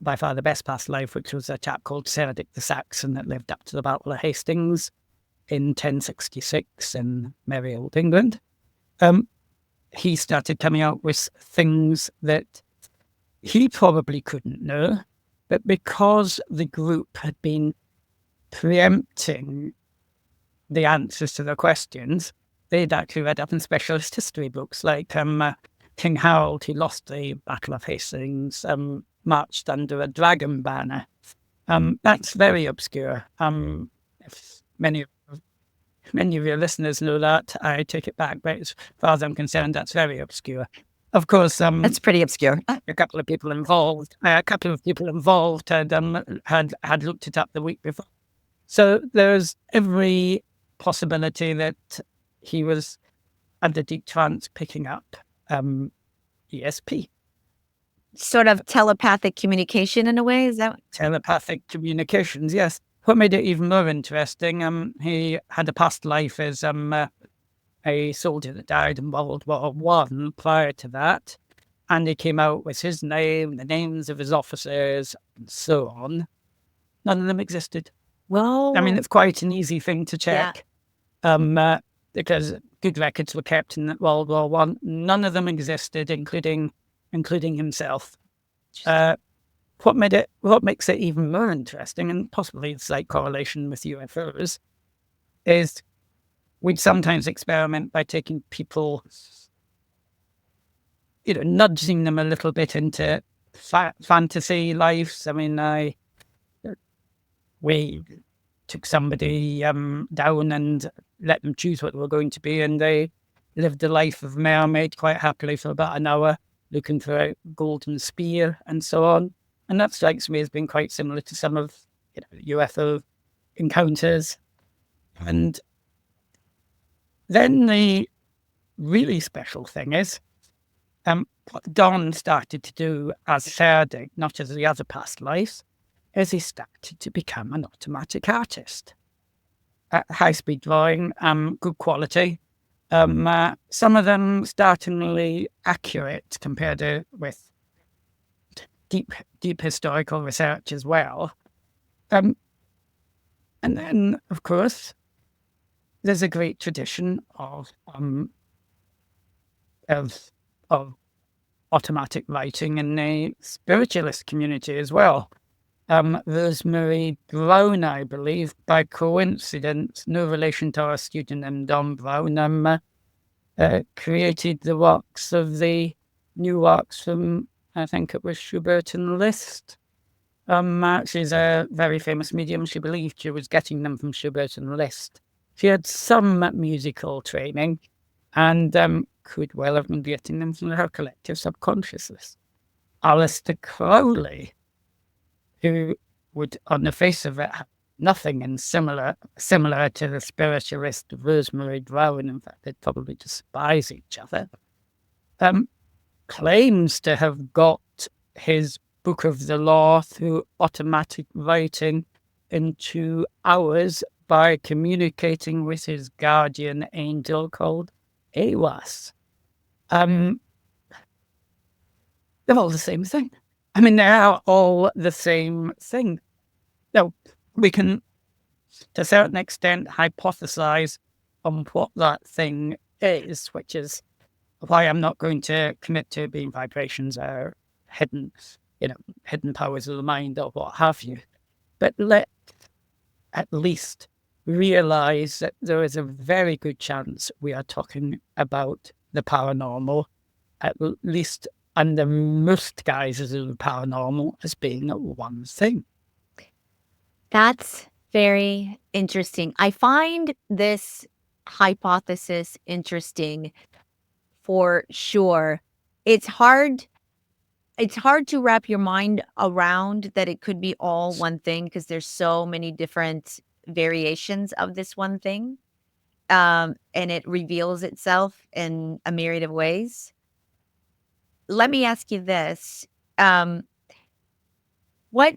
by far the best past life, which was a chap called Serdic the Saxon that lived up to the Battle of Hastings in 1066 in merry old England. He started coming out with things that he probably couldn't know, but because the group had been preempting the answers to the questions, they'd actually read up in specialist history books like King Harold, who lost the Battle of Hastings, marched under a dragon banner. That's very obscure. If many of your listeners know that, I take it back, but as far as I'm concerned, that's very obscure. Of course, that's pretty obscure. A couple of people involved had looked it up the week before. So there's every possibility that he was under deep trance picking up ESP. Sort of telepathic communication in a way, is that? Telepathic communications, yes. What made it even more interesting, he had a past life as a soldier that died in World War One prior to that, and he came out with his name, the names of his officers, and so on. None of them existed. Well, I mean, it's quite an easy thing to check, because good records were kept in World War One. None of them existed, including himself. What makes it even more interesting, and possibly a slight correlation with UFOs, is we'd sometimes experiment by taking people, nudging them a little bit into fantasy lives. I mean, we took somebody down and let them choose what they were going to be, and they lived the life of a mermaid quite happily for about an hour, looking for a golden spear and so on. And that strikes me as being quite similar to some of UFO encounters. And then the really special thing is what Don started to do as Serdic, not as the other past lives, is he started to become an automatic artist. high-speed drawing, good quality. Some of them startlingly accurate compared to with deep historical research as well. Um, and then, of course, there's a great tradition of of automatic writing in the spiritualist community as well. Rosemary Brown, I believe, by coincidence, no relation to our student named Don Brown, created the new works from, I think it was Schubert and Liszt. She's a very famous medium. She believed she was getting them from Schubert and Liszt. She had some musical training and could well have been getting them from her collective subconsciousness. Alistair Crowley, who would, on the face of it, have nothing in similar to the spiritualist Rosemary Brown. In fact, they'd probably despise each other. Claims to have got his Book of the Law through automatic writing in 2 hours by communicating with his guardian angel called Awas. They're all the same thing. I mean, they are all the same thing. Now, we can, to a certain extent, hypothesize on what that thing is, which is why I'm not going to commit to being vibrations or hidden powers of the mind or what have you. But let's at least realize that there is a very good chance we are talking about the paranormal, at least under most guises of the paranormal, as being one thing. That's very interesting. I find this hypothesis interesting for sure. It's hard to wrap your mind around that it could be all one thing because there's so many different variations of this one thing. And it reveals itself in a myriad of ways. Let me ask you this. What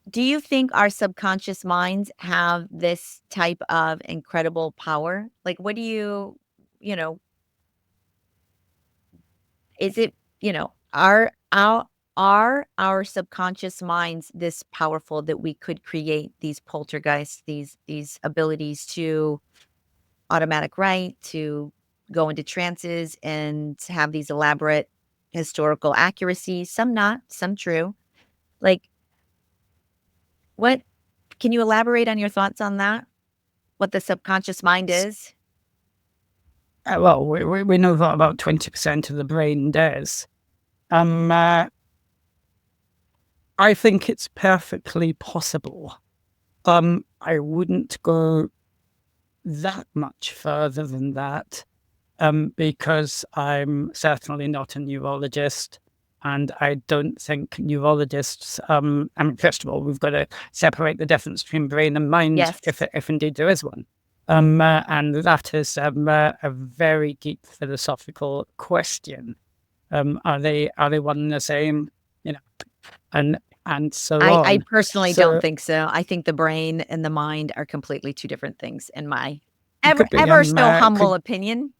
do you think our subconscious minds have this type of incredible power? Like, what do you know, is it, are our subconscious minds this powerful that we could create these poltergeists, these abilities to automatic write, to go into trances and to have these elaborate historical accuracies, some not, some true. Like, what can you elaborate on your thoughts on that? What the subconscious mind is? Well, we know that about 20% of the brain does. I think it's perfectly possible. I wouldn't go that much further than that, because I'm certainly not a neurologist, and I don't think neurologists. I mean, first of all, we've got to separate the difference between brain and mind, Yes. if indeed there is one. And that is a very deep philosophical question. Are they one and the same? And so on. I personally don't think so. I think the brain and the mind are completely two different things in my ever so humble opinion.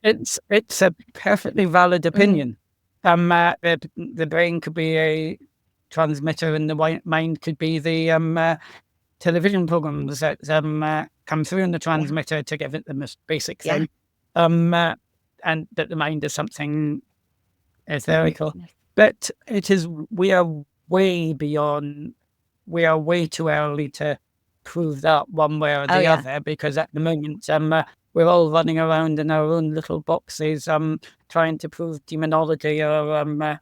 It's a perfectly valid opinion. The brain could be a transmitter, and the mind could be the television programs that come through in the transmitter to give it the most basic thing. And that the mind is something etherical. But we are way too early to prove that one way or the other, because at the moment we're all running around in our own little boxes, trying to prove demonology or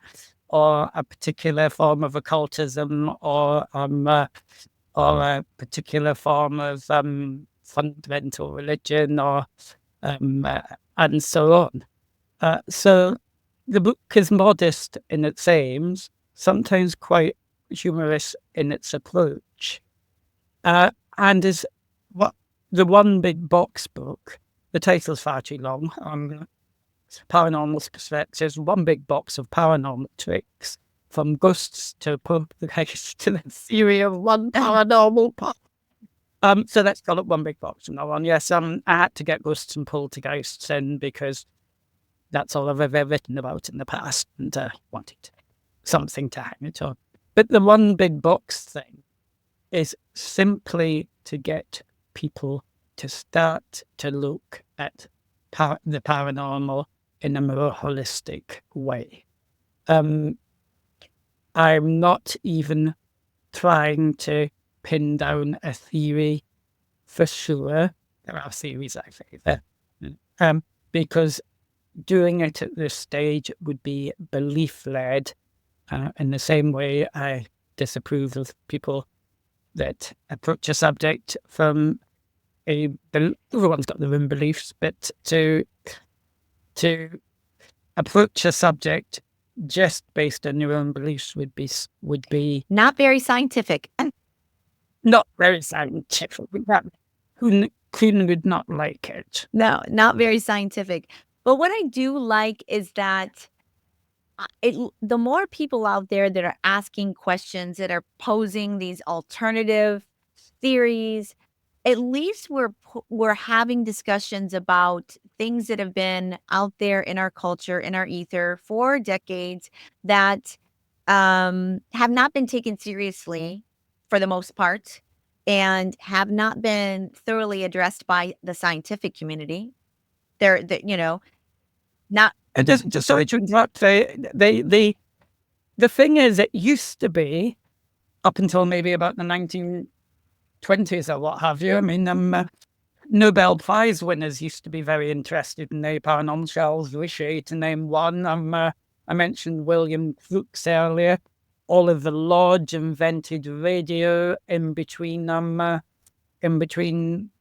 a particular form of occultism or a particular form of fundamental religion and so on. So the book is modest in its aims, sometimes quite humorous in its approach, and is the One Big Box book. The title's far too long. Paranormal Perspectives, One Big Box of Paranormal Tricks, from ghosts to poltergeists to the theory of one paranormal pop. So let's call it one big box from now on. Yes, I had to get ghosts and poltergeists in because that's all I've ever written about in the past, and wanted something to hang it on. But the one big box thing is simply to get people to start to look at the paranormal in a more holistic way. I'm not even trying to pin down a theory for sure. There are theories I favour, because doing it at this stage would be belief led, in the same way I disapprove of people that approach a subject from everyone's got their own beliefs, but to approach a subject just based on your own beliefs would be Not very scientific. not very scientific. Who would not like it? No, not very scientific. But what I do like is that the more people out there that are asking questions, that are posing these alternative theories, at least we're having discussions about things that have been out there in our culture, in our ether for decades that have not been taken seriously for the most part and have not been thoroughly addressed by the scientific community. Not It isn't just sorry to interrupt. The thing is, it used to be up until maybe about the 1920s or what have you. I mean, Nobel Prize winners used to be very interested in the paranormal. Charles Richet, to name one. I mentioned William Crookes earlier. Oliver Lodge invented radio in between investigating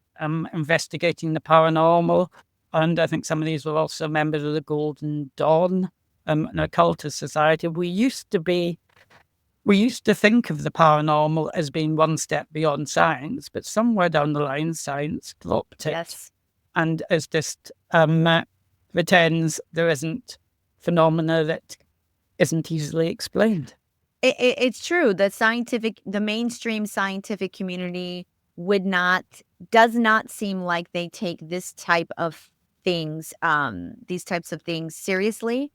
the paranormal, and I think some of these were also members of the Golden Dawn, an occultist society. We used to think of the paranormal as being one step beyond science, but somewhere down the line, science dropped it yes. and as just pretends there isn't phenomena that isn't easily explained. It's true. The mainstream scientific community does not seem like they take these types of things seriously,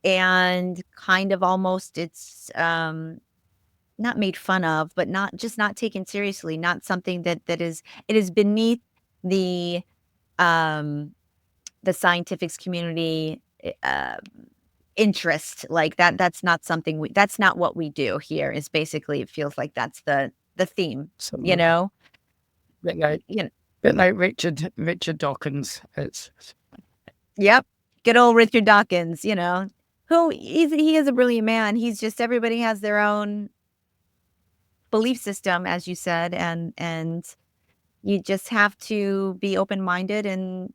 and kind of almost it's not made fun of, but not taken seriously, not something it is beneath the um the scientific community interest. Like that's not something that's not what we do here. Is basically, it feels like that's the theme, So, you know. bit like, You know, bit like Richard Dawkins. It's yep. Good old Richard Dawkins, he is a brilliant man. He's just, everybody has their own belief system, as you said, and you just have to be open-minded. And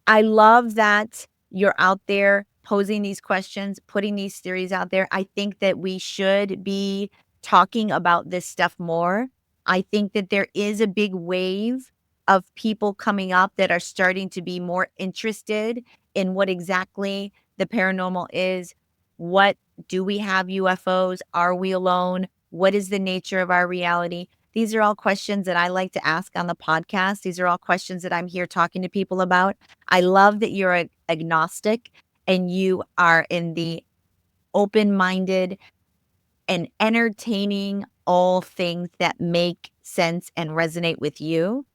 I love that you're out there posing these questions, putting these theories out there. I think that we should be talking about this stuff more. I think that there is a big wave of people coming up that are starting to be more interested in what exactly the paranormal is. What do we have UFOs? Are we alone? What is the nature of our reality? These are all questions that I like to ask on the podcast. These are all questions that I'm here talking to people about. I love that you're agnostic and you are in the open-minded and entertaining all things that make sense and resonate with you.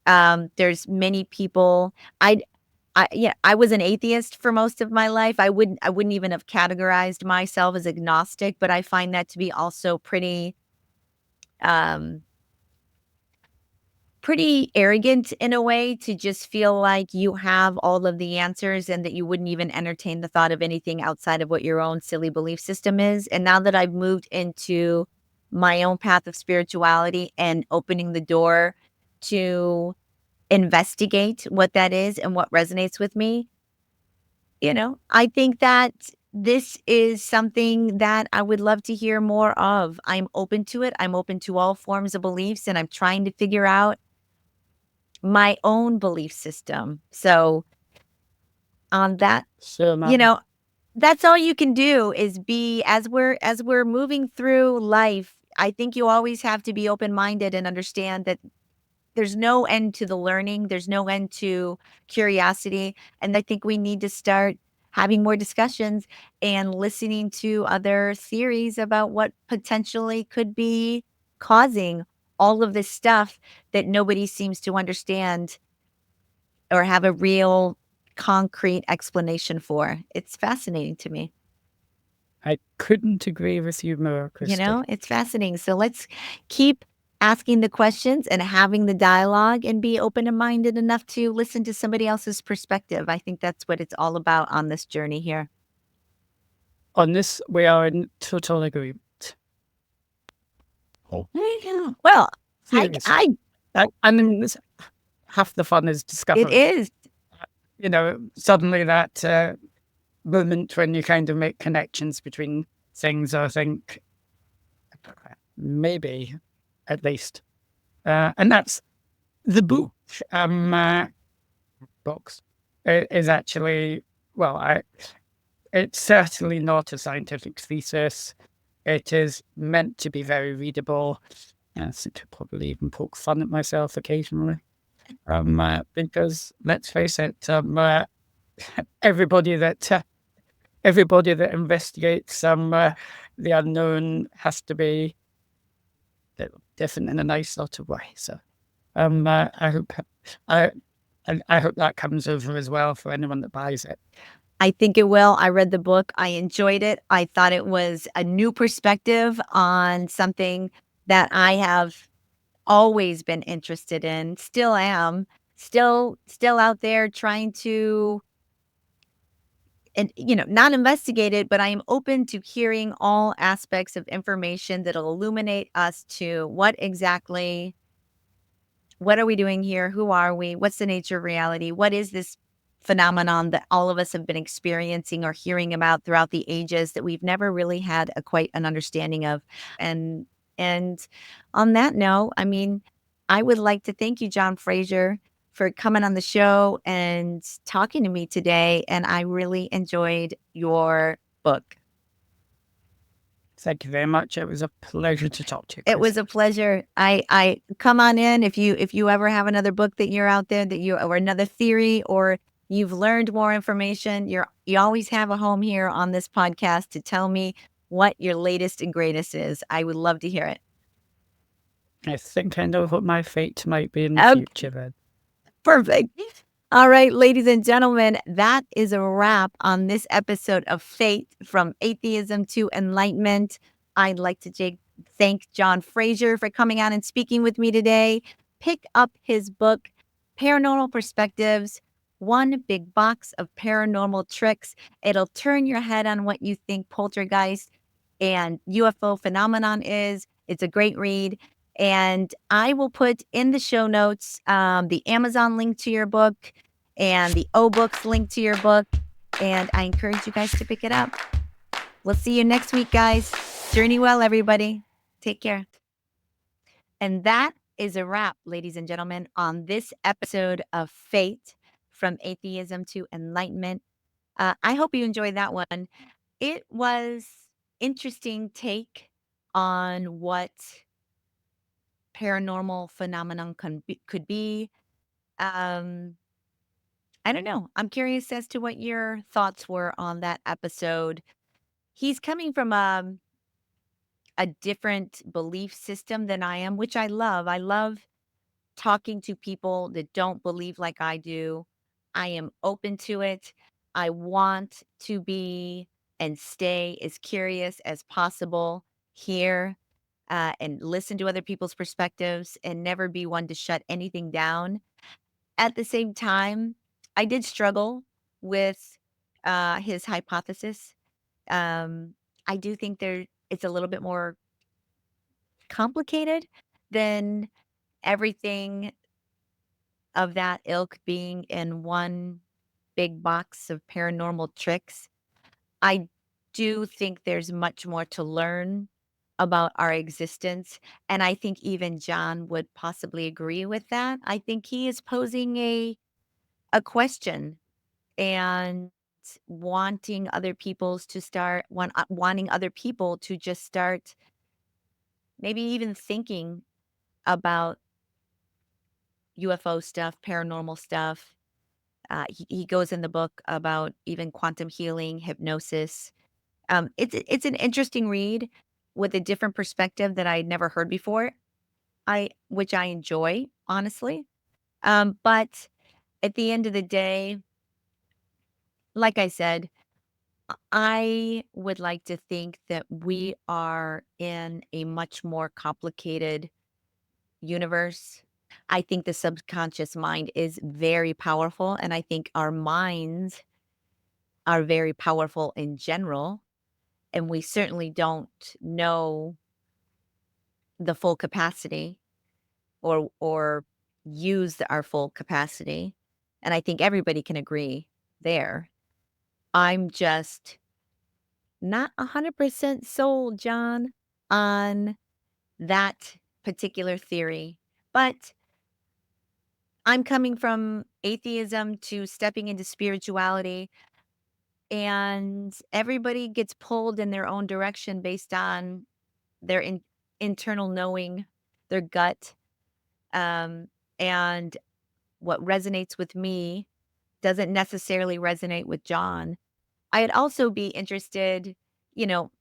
There's many people. I was an atheist for most of my life. I wouldn't even have categorized myself as agnostic, but I find that to be also um pretty arrogant in a way, to just feel like you have all of the answers and that you wouldn't even entertain the thought of anything outside of what your own silly belief system is. And now that I've moved into my own path of spirituality and opening the door to investigate what that is and what resonates with me, I think that this is something that I would love to hear more of. I'm open to it. I'm open to all forms of beliefs, and I'm trying to figure out my own belief system. So on that, so, you know, that's all you can do, is be, as we're moving through life. I think you always have to be open-minded and understand that there's no end to the learning. There's no end to curiosity. And I think we need to start having more discussions and listening to other theories about what potentially could be causing all of this stuff that nobody seems to understand or have a real concrete explanation for. It's fascinating to me. I couldn't agree with you more, You Christy. know, it's fascinating. So let's keep asking the questions and having the dialogue and be open and minded enough to listen to somebody else's perspective. I think that's what it's all about on this journey here. On this, we are in total agreement. Oh, Well, seriously. I I mean, half the fun is it discovering. is. Suddenly that moment when you kind of make connections between things, I think maybe at least. And that's the book. Box is actually, well, it's certainly not a scientific thesis. It is meant to be very readable. I think to probably even poke fun at myself occasionally. Because let's face it, everybody that everybody that investigates the unknown has to be different in a nice sort of way. So I hope I I hope that comes over as well for anyone that buys it. I think it will. I read the book. I enjoyed it. I thought it was a new perspective on something that I have always been interested in, still am, still out there trying to and not investigate it, but I am open to hearing all aspects of information that'll illuminate us to what are we doing here? Who are we? What's the nature of reality? What is this phenomenon that all of us have been experiencing or hearing about throughout the ages that we've never really had a quite an understanding of? And on that note, I mean, I would like to thank you, John Fraser, for coming on the show and talking to me today. And I really enjoyed your book. Thank you very much. It was a pleasure to talk to you, It was Chris. a pleasure. I come on in if you ever have another book that you're out there that you or another theory or you've learned more information, you always have a home here on this podcast to tell me what your latest and greatest is. I would love to hear it. I think I know what my fate might be in the Okay, future then. perfect. All right, ladies and gentlemen, that is a wrap on this episode of Fate from Atheism to Enlightenment. I'd like to thank John Fraser for coming on and speaking with me today. Pick up his book, Paranormal Perspectives, One Big Box of Paranormal Tricks. It'll turn your head on what you think poltergeist and UFO phenomenon is. It's a great read. And I will put in the show notes the Amazon link to your book and the O Books link to your book. And I encourage you guys to pick it up. We'll see you next week, guys. Journey well, everybody. Take care. And that is a wrap, ladies and gentlemen, on this episode of Fate from Atheism to Enlightenment. I hope you enjoyed that one. It was interesting take on what paranormal phenomenon could be. Um, I don't know. I'm curious as to what your thoughts were on that episode. He's coming from a different belief system than I am, which I love. I love talking to people that don't believe like I do. I am open to it. I want to be and stay as curious as possible here and listen to other people's perspectives and never be one to shut anything down. At the same time, I did struggle with his hypothesis. Um, I do think it's a little bit more complicated than everything of that ilk being in one big box of paranormal tricks. I do think there's much more to learn about our existence. And I think even John would possibly agree with that. I think he is posing a question and wanting other people to just start maybe even thinking about UFO stuff, paranormal stuff. He goes in the book about even quantum healing, hypnosis. It's an interesting read with a different perspective that I'd never heard before. Which I enjoy, honestly. But at the end of the day, like I said, I would like to think that we are in a much more complicated universe. I think the subconscious mind is very powerful, and I think our minds are very powerful in general, and we certainly don't know the full capacity or use our full capacity, and I think everybody can agree there. I'm just not 100% sold, John, on that particular theory, but I'm coming from atheism to stepping into spirituality, and everybody gets pulled in their own direction based on their internal knowing, their gut, um, and what resonates with me doesn't necessarily resonate with John. I'd also be interested, you know,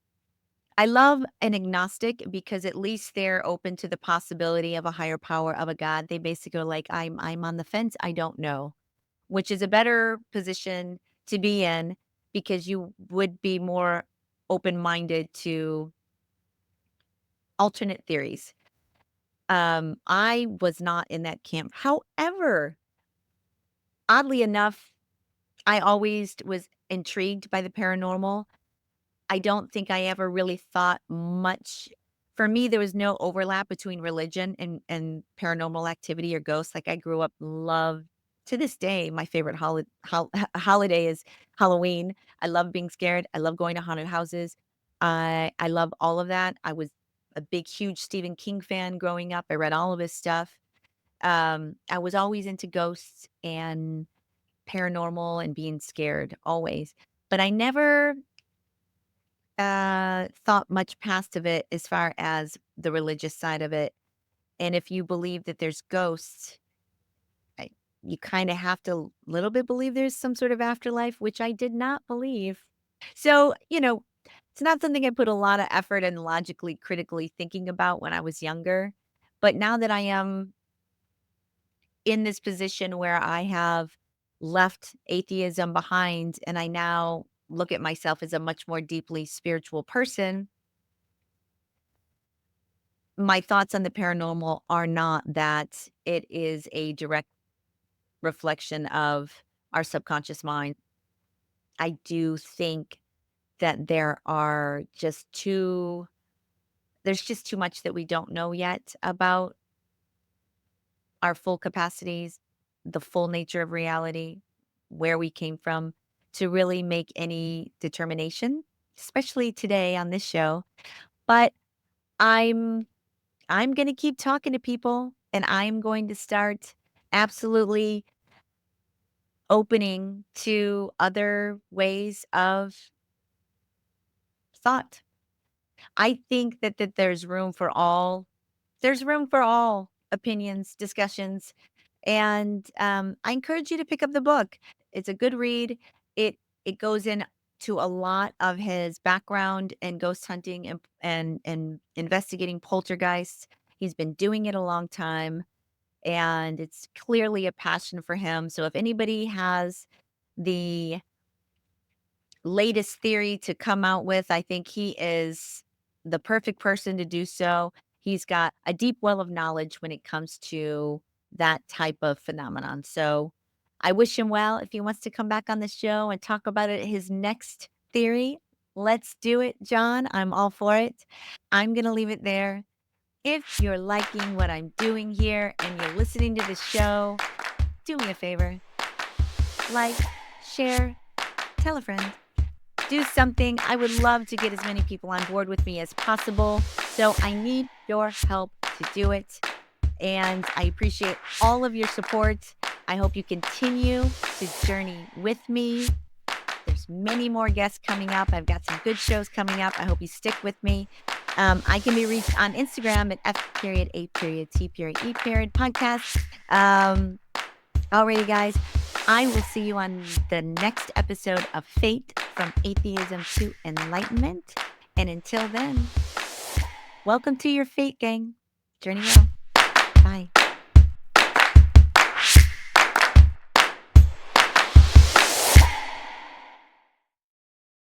I love an agnostic because at least they're open to the possibility of a higher power of a God. They basically are like, I'm on the fence. I don't know, which is a better position to be in because you would be more open-minded to alternate theories. I was not in that camp. However, oddly enough, I always was intrigued by the paranormal. I don't think I ever really thought much. For me, there was no overlap between religion and paranormal activity or ghosts. Like, I grew up love to this day, my favorite holiday is Halloween. I love being scared. I love going to haunted houses. I love all of that. I was a big, huge Stephen King fan growing up. I read all of his stuff. I was always into ghosts and paranormal and being scared, always. But I never thought much past of it as far as the religious side of it. And if you believe that there's ghosts, I, you kind of have to little bit believe there's some sort of afterlife, which I did not believe. So, it's not something I put a lot of effort and logically, critically thinking about when I was younger. But now that I am in this position where I have left atheism behind and I now look at myself as a much more deeply spiritual person, my thoughts on the paranormal are not that it is a direct reflection of our subconscious mind. I do think that there's just too much that we don't know yet about our full capacities, the full nature of reality, where we came from to really make any determination, especially today on this show. But I'm I'm going to keep talking to people and I'm going to start absolutely opening to other ways of thought. I think that there's room for all opinions, discussions, and I encourage you to pick up the book. It's a good read. It goes in to a lot of his background in ghost hunting and investigating poltergeists. He's been doing it a long time and it's clearly a passion for him. So if anybody has the latest theory to come out with, I think he is the perfect person to do so. He's got a deep well of knowledge when it comes to that type of phenomenon. So I wish him well. If he wants to come back on the show and talk about it, his next theory, let's do it, John. I'm all for it. I'm going to leave it there. If you're liking what I'm doing here and you're listening to the show, do me a favor, like, share, tell a friend. Do something. I would love to get as many people on board with me as possible. So I need your help to do it. And I appreciate all of your support. I hope you continue to journey with me. There's many more guests coming up. I've got some good shows coming up. I hope you stick with me. I can be reached on Instagram at F.A.T.E. podcast. Alrighty, guys. I will see you on the next episode of Fate, from Atheism to Enlightenment. And until then, welcome to your Fate, gang. Journey well. Bye.